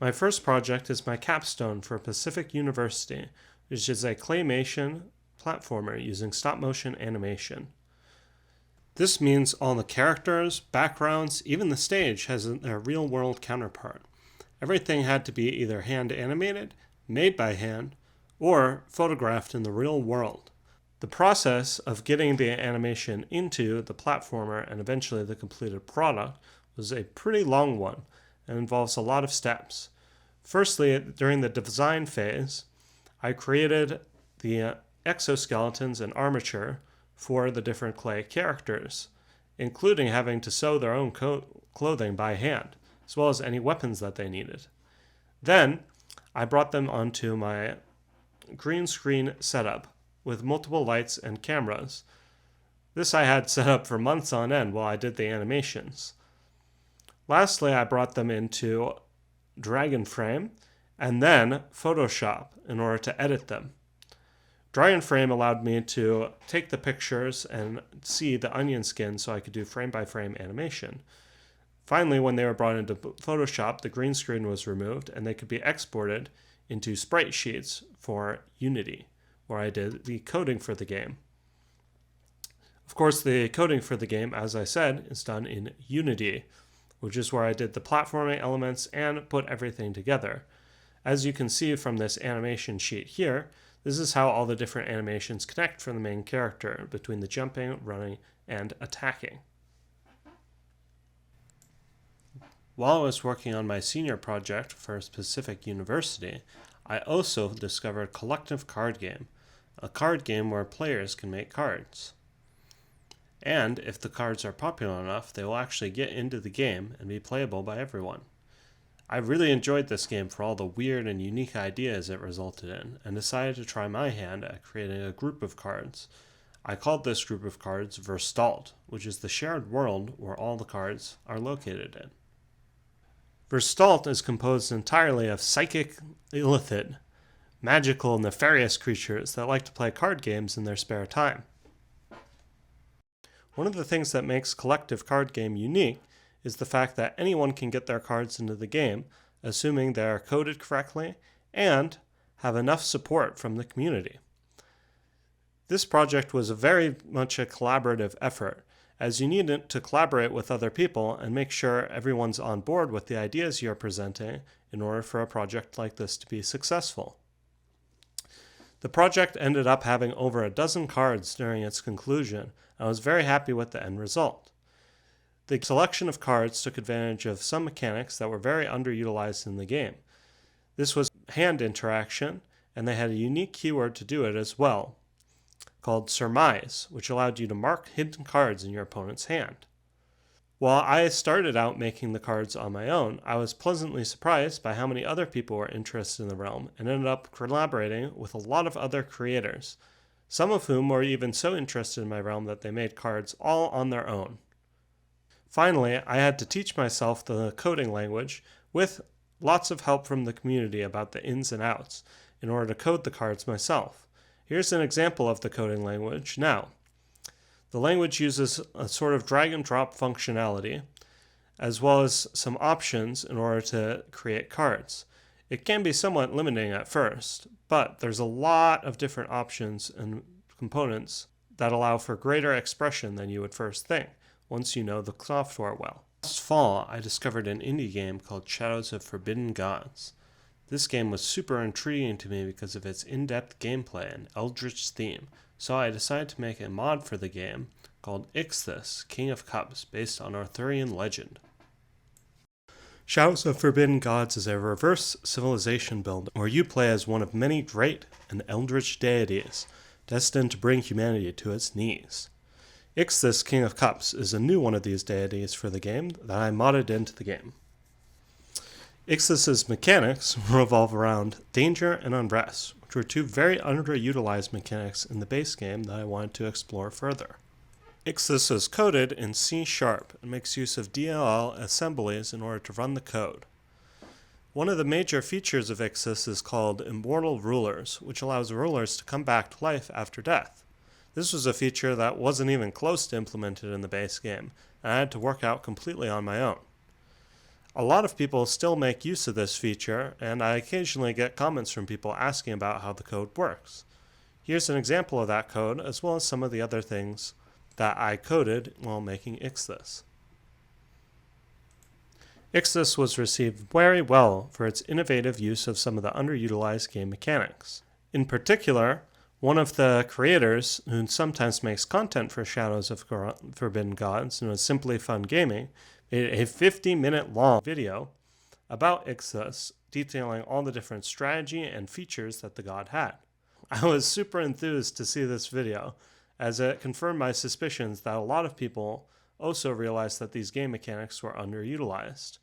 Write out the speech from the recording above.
My first project is my capstone for Pacific University, which is a claymation platformer using stop-motion animation. This means all the characters, backgrounds, even the stage has their real-world counterpart. Everything had to be either hand-animated, made by hand, or photographed in the real world. The process of getting the animation into the platformer and eventually the completed product was a pretty long one and involves a lot of steps. Firstly, during the design phase, I created the exoskeletons and armature for the different clay characters, including having to sew their own clothing by hand, as well as any weapons that they needed. Then, I brought them onto my green screen setup with multiple lights and cameras. This I had set up for months on end while I did the animations. Lastly, I brought them into Dragon Frame and then Photoshop in order to edit them. Dragon Frame allowed me to take the pictures and see the onion skin so I could do frame-by-frame animation. Finally, when they were brought into Photoshop, the green screen was removed and they could be exported into sprite sheets for Unity, where I did the coding for the game. Of course, the coding for the game, as I said, is done in Unity, which is where I did the platforming elements and put everything together. As you can see from this animation sheet here, this is how all the different animations connect for the main character between the jumping, running, and attacking. While I was working on my senior project for Pacific University, I also discovered Collective Card Game, a card game where players can make cards. And if the cards are popular enough, they will actually get into the game and be playable by everyone. I really enjoyed this game for all the weird and unique ideas it resulted in, and decided to try my hand at creating a group of cards. I called this group of cards Verstalt, which is the shared world where all the cards are located in. Verstalt is composed entirely of psychic, illithid, magical, nefarious creatures that like to play card games in their spare time. One of the things that makes Collective Card Game unique is the fact that anyone can get their cards into the game, assuming they are coded correctly and have enough support from the community. This project was very much a collaborative effort, as you need to collaborate with other people and make sure everyone's on board with the ideas you're presenting in order for a project like this to be successful. The project ended up having over a dozen cards during its conclusion, and I was very happy with the end result. The selection of cards took advantage of some mechanics that were very underutilized in the game. This was hand interaction, and they had a unique keyword to do it as well, called Surmise, which allowed you to mark hidden cards in your opponent's hand. While I started out making the cards on my own, I was pleasantly surprised by how many other people were interested in the realm and ended up collaborating with a lot of other creators, some of whom were even so interested in my realm that they made cards all on their own. Finally, I had to teach myself the coding language with lots of help from the community about the ins and outs in order to code the cards myself. Here's an example of the coding language now. The language uses a sort of drag and drop functionality, as well as some options in order to create cards. It can be somewhat limiting at first, but there's a lot of different options and components that allow for greater expression than you would first think, once you know the software well. Last fall, I discovered an indie game called Shadows of Forbidden Gods. This game was super intriguing to me because of its in-depth gameplay and eldritch theme, so I decided to make a mod for the game called Ixthus, King of Cups, based on Arthurian legend. Shadows of Forbidden Gods is a reverse civilization build where you play as one of many great and eldritch deities destined to bring humanity to its knees. Ixthus, King of Cups, is a new one of these deities for the game that I modded into the game. Ixthus' mechanics revolve around danger and unrest, which were two very underutilized mechanics in the base game that I wanted to explore further. Ixthus is coded in C# and makes use of DLL assemblies in order to run the code. One of the major features of Ixthus is called Immortal Rulers, which allows rulers to come back to life after death. This was a feature that wasn't even close to implemented in the base game, and I had to work out completely on my own. A lot of people still make use of this feature, and I occasionally get comments from people asking about how the code works. Here's an example of that code, as well as some of the other things that I coded while making Ixthus. Ixthus was received very well for its innovative use of some of the underutilized game mechanics. In particular, one of the creators, who sometimes makes content for Shadows of Forbidden Gods and was Simply Fun Gaming, made a 50-minute long video about Ixthus, detailing all the different strategy and features that the god had. I was super enthused to see this video, as it confirmed my suspicions that a lot of people also realized that these game mechanics were underutilized.